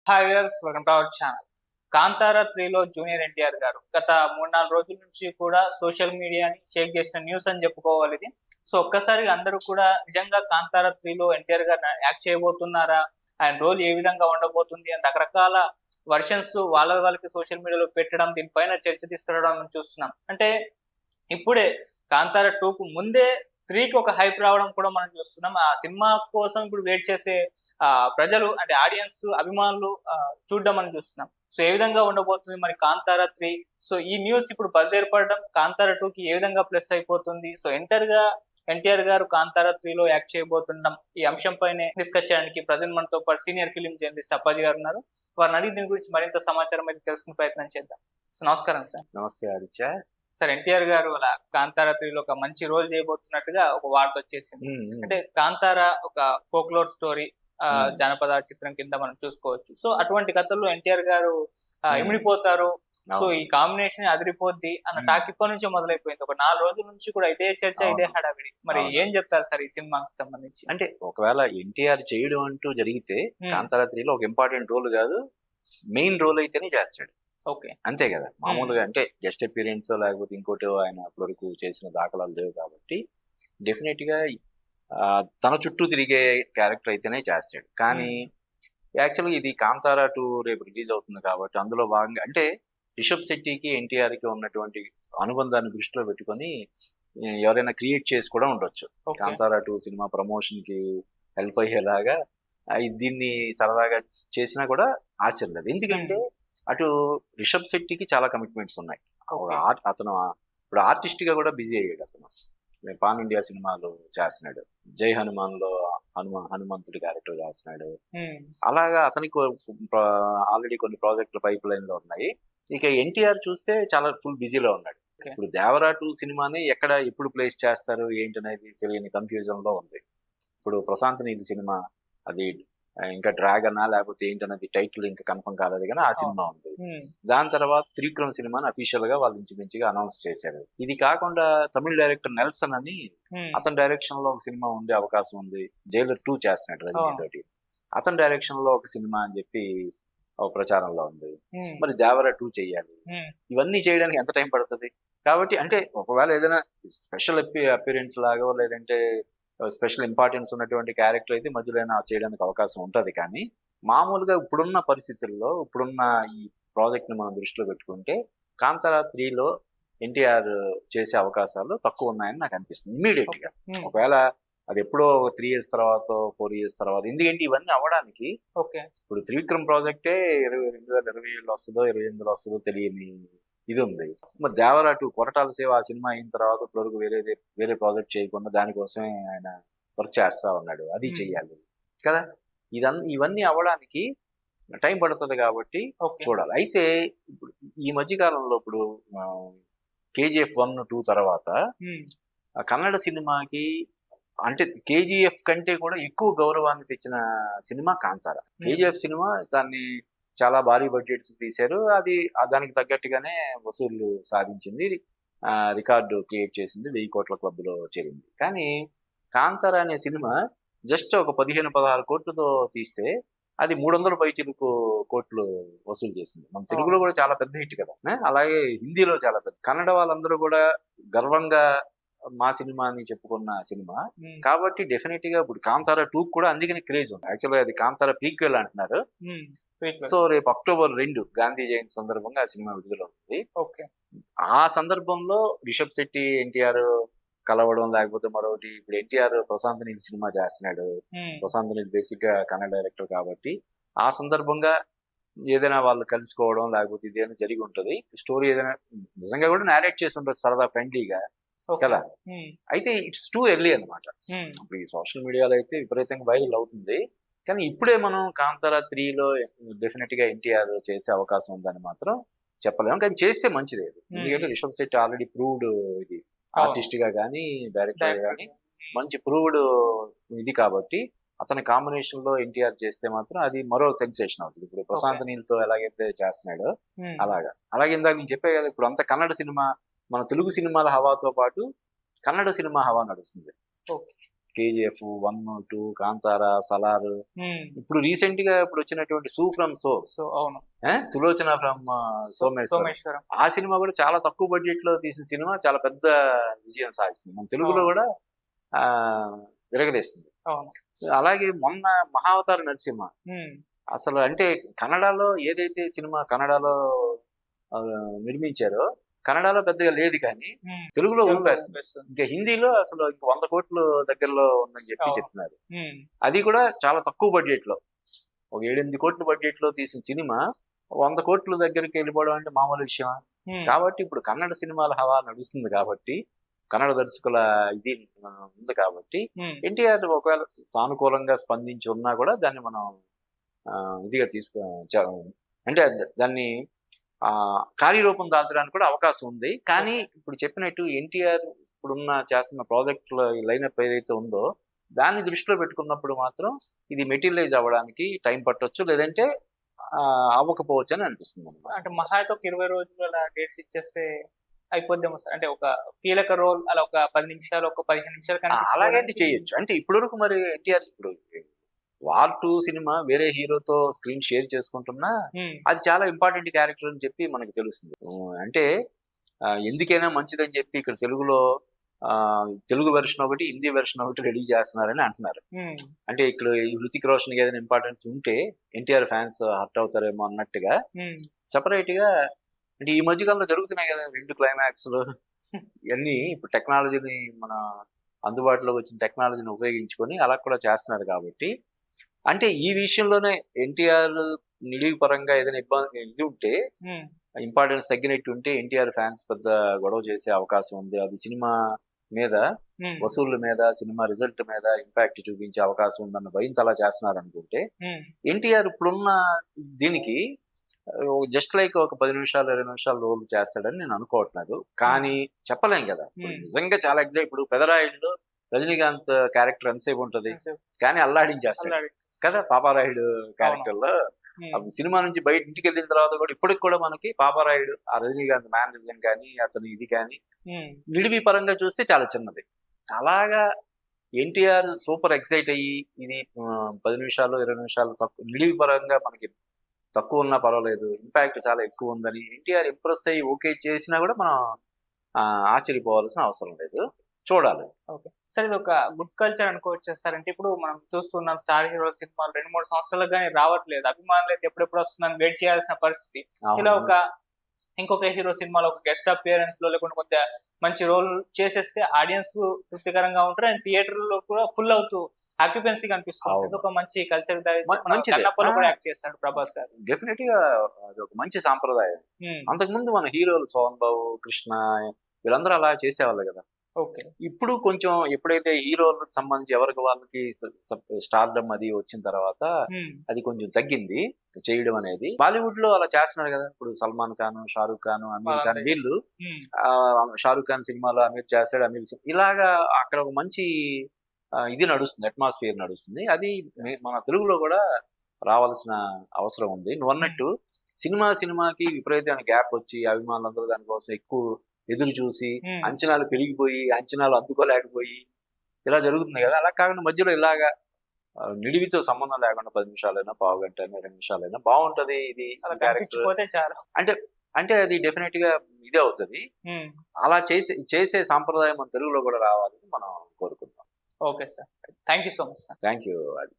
Hi viewers, welcome to our channel. 'Kantara 3లో junior NTR గారు గత 3, 4 రోజుల నుంచి కూడా సోషల్ మీడియాని షేక్ చేసిన న్యూస్ అని చెప్పుకోవాలి ఇది. సో, ఒక్కసారిగా అందరూ కూడా నిజంగా 'కాంతారా 3లో ఎన్టీఆర్ గారు యాక్ట్ చేయబోతున్నారా? ఆయన రోల్ ఏ విధంగా ఉండబోతుంది అని రకరకాల వెర్షన్స్ వాళ్ళకి సోషల్ మీడియాలో పెట్టడం, దీనిపైన చర్చ తీసుకురావడం మనం చూస్తున్నాం. అంటే ఇప్పుడే 'కాంతారా 2కు ముందే 3కి ఒక హైప్ రావడం కూడా మనం చూస్తున్నాం. ఆ సినిమా కోసం ఇప్పుడు వెయిట్ చేసే ప్రజలు అంటే ఆడియన్స్, అభిమానులు చూడడం మనం చూస్తున్నాం. సో, ఏ విధంగా ఉండబోతుంది మరి 'కాంతారా 3'? సో, ఈ న్యూస్ ఇప్పుడు బజ్ ఏర్పడడం 'కాంతారా 2'కి ఏ విధంగా ప్లస్ అయిపోతుంది? సో, ఎన్టీఆర్ గారు 'కాంతారా 3లో యాక్ట్ చేయబోతుండడం, ఈ అంశం పైనే డిస్కస్ చేయడానికి ప్రెజెంట్ మనతో పాటు సీనియర్ ఫిల్మ్ జర్నలిస్ట్ అప్పాజీ గారు ఉన్నారు. వారిని అడిగి దీని గురించి మరింత సమాచారం అయితే తెలుసుకునే ప్రయత్నం చేద్దాం. సో, నమస్కారం సార్. నమస్తే ఆదిత్య. సార్, ఎన్టీఆర్ గారు అలా 'కాంతారా 3లో ఒక మంచి రోల్ చేయబోతున్నట్టుగా ఒక వార్త వచ్చేసింది. అంటే 'కాంతారా' ఒక ఫోక్లోర్ స్టోరీ, జానపద చిత్రం కింద మనం చూసుకోవచ్చు. సో, అటువంటి కథల్లో ఎన్టీఆర్ గారు ఇమిడిపోతారు. సో, ఈ కాంబినేషన్ అదిరిపోద్ది అన్న టాక్ ఇప్పటి నుంచే మొదలైపోయింది. ఒక 4 రోజుల నుంచి కూడా ఇదే చర్చ, ఇదే హడావిడి. మరి ఏం చెప్తారు సార్ ఈ సినిమాకి సంబంధించి? అంటే ఒకవేళ ఎన్టీఆర్ చేయడం అంటూ జరిగితే 'కాంతారా 3లో ఒక ఇంపార్టెంట్ రోల్ కాదు, మెయిన్ రోల్ అయితేనే చేస్తాడు. ఓకే, అంతే కదా. మామూలుగా అంటే జస్ట్ అపీరెన్స్ లేకపోతే ఇంకోటి ఆయన ఇప్పటివరకు చేసిన దాఖలాలు లేవు కాబట్టి డెఫినెట్ గా తన చుట్టూ తిరిగే క్యారెక్టర్ అయితేనే చేస్తాడు. కానీ యాక్చువల్గా ఇది 'కాంతారా 2' రేపు రిలీజ్ అవుతుంది కాబట్టి అందులో భాగంగా అంటే రిషబ్ శెట్టికి ఎన్టీఆర్కి ఉన్నటువంటి అనుబంధాన్ని దృష్టిలో పెట్టుకొని ఎవరైనా క్రియేట్ చేసి కూడా ఉండొచ్చు. 'కాంతారా 2' సినిమా ప్రమోషన్ కి హెల్ప్ అయ్యేలాగా దీన్ని సరదాగా చేసినా కూడా ఆశ్చర్యం లేదు. ఎందుకంటే అటు రిషబ్ శెట్టికి చాలా కమిట్మెంట్స్ ఉన్నాయి. అతను ఇప్పుడు ఆర్టిస్ట్ గా కూడా బిజీ అయ్యాడు. అతను పాన్ ఇండియా సినిమాలు చేస్తున్నాడు, జై హనుమాన్ లో హనుమంతుడి క్యారెక్టర్ చేస్తున్నాడు. అలాగా అతనికి ఆల్రెడీ కొన్ని ప్రాజెక్టులు పైప్ లైన్ లో ఉన్నాయి. ఇక ఎన్టీఆర్ చూస్తే చాలా ఫుల్ బిజీలో ఉన్నాడు. ఇప్పుడు 'దేవరా 2' సినిమాని ఎప్పుడు ప్లేస్ చేస్తారు ఏంటనేది తెలియని కన్ఫ్యూజన్ లో ఉంది. ఇప్పుడు ప్రశాంత్ నీల్ సినిమా అది ఇంకా డ్రాగనా లేకపోతే ఏంటనేది టైటిల్ ఇంకా కన్ఫర్మ్ కాలేదు, కానీ ఆ సినిమా ఉంది. దాని తర్వాత త్రివిక్రమ్ సినిమాని అఫీషియల్ గా వాళ్ళు ఇంచుమించుగా అనౌన్స్ చేశారు. ఇది కాకుండా తమిళ డైరెక్టర్ నెల్సన్ అని అతని డైరెక్షన్ లో ఒక సినిమా ఉండే అవకాశం ఉంది. జైలర్ 2 చేస్తున్నాడు రజనీ తోటి. అతని డైరెక్షన్ లో ఒక సినిమా అని చెప్పి ఒక ప్రచారంలో ఉంది. మరి 'దేవరా 2' చెయ్యాలి. ఇవన్నీ చేయడానికి ఎంత టైం పడుతుంది? కాబట్టి అంటే ఒకవేళ ఏదైనా స్పెషల్ అపీరెన్స్ లాగో లేదంటే స్పెషల్ ఇంపార్టెన్స్ ఉన్నటువంటి క్యారెక్టర్ అయితే మధ్యలో చేయడానికి అవకాశం ఉంటుంది. కానీ మామూలుగా ఇప్పుడున్న పరిస్థితుల్లో ఇప్పుడున్న ఈ ప్రాజెక్ట్ ని మనం దృష్టిలో పెట్టుకుంటే 'కాంతారా 3లో ఎన్టీఆర్ చేసే అవకాశాలు తక్కువ ఉన్నాయని నాకు అనిపిస్తుంది ఇమ్మీడియట్ గా. ఒకవేళ అది ఎప్పుడో 3 years తర్వాత 4 years తర్వాత, ఎందుకంటే ఇవన్నీ అవ్వడానికి ఇప్పుడు త్రివిక్రమ్ ప్రాజెక్టే 2027 వస్తుందో 2028 వస్తుందో తెలియని ఇది ఉంది. మరి 'దేవరా 2' కొరటాల శివ ఆ సినిమా అయిన తర్వాత ఇప్పటివరకు వేరే ప్రాజెక్ట్ చేయకుండా దానికోసమే ఆయన వర్క్ చేస్తా ఉన్నాడు. అది చెయ్యాలి కదా. ఇవన్నీ అవ్వడానికి టైం పడుతుంది కాబట్టి చూడాలి. అయితే ఇప్పుడు ఈ మధ్య కాలంలో ఇప్పుడు KGF 1, 2 తర్వాత కన్నడ సినిమాకి అంటే KGF కంటే కూడా ఎక్కువ గౌరవాన్ని తెచ్చిన సినిమా 'కాంతారా'. KGF సినిమా దాన్ని చాలా భారీ బడ్జెట్స్ తీశారు. అది దానికి తగ్గట్టుగానే వసూళ్లు సాధించింది, రికార్డు క్రియేట్ చేసింది, 1000 కోట్ల క్లబ్లో చేరింది. కానీ 'కాంతారా' అనే సినిమా జస్ట్ ఒక 15-16 కోట్లతో తీస్తే అది 300 పైచిలుకు కోట్లు వసూలు చేసింది. మన తెలుగులో కూడా చాలా పెద్ద హిట్ కదా. అలాగే హిందీలో చాలా పెద్ద. కన్నడ వాళ్ళందరూ కూడా గర్వంగా మా సినిమా అని చెప్పుకున్న సినిమా కాబట్టి డెఫినెట్ గా ఇప్పుడు 'కాంతారా 2' కూడా అందుకని క్రేజ్ ఉంది. యాక్చువల్గా అది 'కాంతారా ప్రీక్వెల్' అంటున్నారు. సో రేపు October 2 గాంధీ జయంతి సందర్భంగా ఆ సినిమా విడుదల అవుతుంది. ఆ సందర్భంలో రిషబ్ శెట్టి ఎన్టీఆర్ కలవడం లేకపోతే మరొకటి, ఇప్పుడు ఎన్టీఆర్ ప్రశాంత్ నీల్ సినిమా చేస్తున్నాడు. ప్రశాంత్ నీల్ బేసిక్ గా కన్నడ డైరెక్టర్ కాబట్టి ఆ సందర్భంగా ఏదైనా వాళ్ళు కలుసుకోవడం లేకపోతే ఇదేమైనా జరిగి ఉంటుంది. స్టోరీ ఏదైనా నిజంగా కూడా నేరేట్ చేసి ఉంటుంది సరదా ఫ్రెండ్లీగా కదా. అయితే ఇట్స్ టూ ఎర్లీ అనమాట. ఇప్పుడు ఈ సోషల్ మీడియాలో అయితే విపరీతంగా వైరల్ అవుతుంది. కానీ ఇప్పుడే మనం 'కాంతారా 3లో డెఫినెట్ గా ఎన్టీఆర్ చేసే అవకాశం ఉందని మాత్రం చెప్పలేము. కానీ చేస్తే మంచిది. ఎందుకంటే రిషబ్ శెట్టి ఆల్రెడీ ప్రూవ్డ్ ఇది ఆర్టిస్ట్ గా కానీ డైరెక్టర్ గా కానీ మంచి ప్రూవ్డ్ ఇది కాబట్టి అతని కాంబినేషన్ లో ఎన్టీఆర్ చేస్తే మాత్రం అది మరో సెన్సేషన్ అవుతుంది. ఇప్పుడు ప్రశాంత్ నీల్ తో ఎలాగైతే చేస్తున్నాడో అలాగే ఇందాక నేను చెప్పే కదా, ఇప్పుడు అంత కన్నడ సినిమా మన తెలుగు సినిమాల హవాతో పాటు కన్నడ సినిమా హవా నడుస్తుంది. కేజీఎఫ్ 1, 2, కాంతార, సలార్, ఇప్పుడు రీసెంట్ గా ఇప్పుడు వచ్చినటువంటి సూ ఫ్రమ్ సో, సో అవును, సులోచన ఫ్రమ్ సోమేశ్వరం, సోమేశ్వరం. ఆ సినిమా కూడా చాలా తక్కువ బడ్జెట్ లో తీసిన సినిమా చాలా పెద్ద విజయం సాధిస్తుంది, మన తెలుగులో అవును. కూడా ఆ విరగదీస్తుంది. అవును. అలాగే మొన్న మహావతార నరసింహ, అసలు అంటే కన్నడలో ఏదైతే సినిమా కన్నడలో ఆ, నిర్మించారో కన్నడలో పెద్దగా లేదు, కానీ తెలుగులో ఊపేస్తుంది. ఇంకా హిందీలో అసలు ఇంకా 100 కోట్ల దగ్గరలో ఉందని చెప్పి అవును. చెప్తున్నారు. అది కూడా చాలా తక్కువ బడ్జెట్ లో, ఒక 7-8 కోట్ల బడ్జెట్ లో తీసిన సినిమా 100 కోట్ల దగ్గరికి వెళ్ళిపోవడం అంటే మామూలు విషయమా? కాబట్టి ఇప్పుడు కన్నడ సినిమాల హవా నడుస్తుంది కాబట్టి, కన్నడ దర్శకుల ఇది ఉంది కాబట్టి ఎన్టీఆర్ ఒకవేళ సానుకూలంగా స్పందించి ఉన్నా కూడా దాన్ని మనం ఇదిగా అంటే దాన్ని కార్యరూపం దాల్చడానికి కూడా అవకాశం ఉంది. కానీ ఇప్పుడు చెప్పినట్టు ఎన్టీఆర్ ఇప్పుడున్న చేస్తున్న ప్రాజెక్టుల లైనప్ ఏదైతే ఉందో దాన్ని దృష్టిలో పెట్టుకున్నప్పుడు మాత్రం ఇది మెటీరియలైజ్ అవ్వడానికి టైం పట్టొచ్చు, లేదంటే అవ్వకపోవచ్చు అని అనిపిస్తుంది అన్నమాట. అంటే మహా అయితే ఒక 20 రోజులు అలా డేట్స్ ఇచ్చేస్తే అయిపోద్దేమో సార్. అంటే ఒక కీలక రోల్ అలా ఒక 10 నిమిషాలు, ఒక 15 నిమిషాలు అలాగైతే చేయొచ్చు. అంటే ఇప్పటి వరకు మరి ఎన్టీఆర్ ఇప్పుడు వార్ 2 సినిమా వేరే హీరోతో స్క్రీన్ షేర్ చేసుకుంటున్నా అది చాలా ఇంపార్టెంట్ క్యారెక్టర్ అని చెప్పి మనకు తెలుస్తుంది. అంటే ఎందుకైనా మంచిదని చెప్పి ఇక్కడ తెలుగులో తెలుగు వెర్షన్ ఒకటి, హిందీ వెర్షన్ ఒకటి రెడీ చేస్తున్నారని అంటున్నారు. అంటే ఇక్కడ హృతిక్ రోషన్ ఏదైనా ఇంపార్టెన్స్ ఉంటే ఎన్టీఆర్ ఫ్యాన్స్ హర్ట్ అవుతారేమో అన్నట్టుగా సెపరేట్ గా, అంటే ఈ మధ్యకాలంలో జరుగుతున్నాయి కదా 2 క్లైమాక్స్లు ఇవన్నీ, ఇప్పుడు టెక్నాలజీని మన అందుబాటులోకి వచ్చిన టెక్నాలజీని ఉపయోగించుకొని అలా కూడా చేస్తున్నారు కాబట్టి, అంటే ఈ విషయంలోనే ఎన్టీఆర్ నిడివి పరంగా ఏదైనా ఇబ్బంది ఇది ఉంటే, ఇంపార్టెన్స్ తగ్గినట్టు ఉంటే ఎన్టీఆర్ ఫ్యాన్స్ పెద్ద గొడవ చేసే అవకాశం ఉంది. అది సినిమా మీద, వసూళ్ల మీద, సినిమా రిజల్ట్ మీద ఇంపాక్ట్ చూపించే అవకాశం ఉందన్న భయంతో అలా చేస్తున్నారు అనుకుంటే, ఎన్టీఆర్ ఇప్పుడున్న దీనికి జస్ట్ లైక్ ఒక 10 నిమిషాలు 20 నిమిషాలు రోల్ చేస్తాడని నేను అనుకోవట్లేదు. కానీ చెప్పలేం కదా, నిజంగా చాలా ఎగ్జైట్. ఇప్పుడు పెదరాయుడులో రజనీకాంత్ క్యారెక్టర్ ఎంతసేపు ఉంటది, కానీ అల్లాడించేస్తాడు కదా పాపారాయుడు క్యారెక్టర్ లో. సినిమా నుంచి బయట ఇంటికి వెళ్ళిన తర్వాత కూడా ఇప్పటికి కూడా మనకి పాపారాయుడు ఆ రజనీకాంత్ మేనరిజం కానీ అతను ఇది కానీ నిడివి పరంగా చూస్తే చాలా చిన్నది. అలాగా ఎన్టీఆర్ సూపర్ ఎక్సైట్ అయ్యి ఇది 10 నిమిషాలు 20 నిమిషాలు తక్కువ నిడివి పరంగా మనకి తక్కువ ఉన్నా పర్వాలేదు, ఇంపాక్ట్ చాలా ఎక్కువ ఉందని ఎన్టీఆర్ ఇంప్రెస్ అయ్యి ఓకే చేసినా కూడా మనం ఆశ్చర్యపోవాల్సిన అవసరం లేదు, చూడాలి. ఓకే సార్, ఇది ఒక గుడ్ కల్చర్ అనుకోవచ్చు సార్. అంటే ఇప్పుడు మనం చూస్తున్నాం స్టార్ హీరో సినిమాలు 2-3 సంవత్సరాలకు కానీ రావట్లేదు, అభిమానులు అయితే ఎప్పుడెప్పుడు వస్తుందని వెయిట్ చేయాల్సిన పరిస్థితి. ఇలా ఒక ఇంకొక హీరో సినిమాలో ఒక గెస్ట్ అపియరెన్స్ లో లేకుండా కొంత మంచి రోల్ చేసేస్తే ఆడియన్స్ తృప్తికరంగా ఉంటారు, అండ్ థియేటర్ లో కూడా ఫుల్ అవుతూ ఆక్యుపెన్సీ కనిపిస్తుంది. ఒక మంచి కల్చర్ కూడా యాక్ట్ చేస్తాడు ప్రభాస్ గారు. డెఫినెట్ గా అది ఒక మంచి సాంప్రదాయం. అంతకుముందు మన హీరోలు సోహన్ బాబు, కృష్ణ వీళ్ళందరూ అలా చేసేవాళ్ళు కదా. ఇప్పుడు కొంచెం ఎప్పుడైతే హీరోలకు సంబంధించి ఎవరికి వాళ్ళకి స్టార్డమ్ అది వచ్చిన తర్వాత అది కొంచెం తగ్గింది చేయడం అనేది. బాలీవుడ్ లో అలా చేస్తున్నాడు కదా, ఇప్పుడు సల్మాన్ ఖాన్, షారూక్ ఖాన్, అమీర్ ఖాన్, వీళ్ళు షారూక్ ఖాన్ సినిమాలో అమీర్ చేస్తాడు, అమీర్ ఇలాగా అక్కడ ఒక మంచి ఇది నడుస్తుంది, అట్మాస్ఫియర్ నడుస్తుంది. అది మన తెలుగులో కూడా రావాల్సిన అవసరం ఉంది. నువ్వు అన్నట్టు సినిమాకి విపరీతమైన గ్యాప్ వచ్చి అభిమానులందరూ దానికోసం ఎక్కువ ఎదురు చూసి అంచనాలు పెరిగిపోయి అంచనాలు అందుకోలేకపోయి ఇలా జరుగుతుంది కదా. అలా కాకుండా మధ్యలో ఇలాగా నిడివితో సంబంధం లేకుండా 10 నిమిషాలైనా, పావు గంట అయినా, 2 నిమిషాలైనా బాగుంటది ఇది క్యారెక్టర్ అంటే అది డెఫినెట్ గా ఇదే అవుతుంది. అలా చేసే సాంప్రదాయం మన తెలుగులో కూడా రావాలని మనం కోరుకుంటాం. Okay sir, thank you so much sir. Thank you.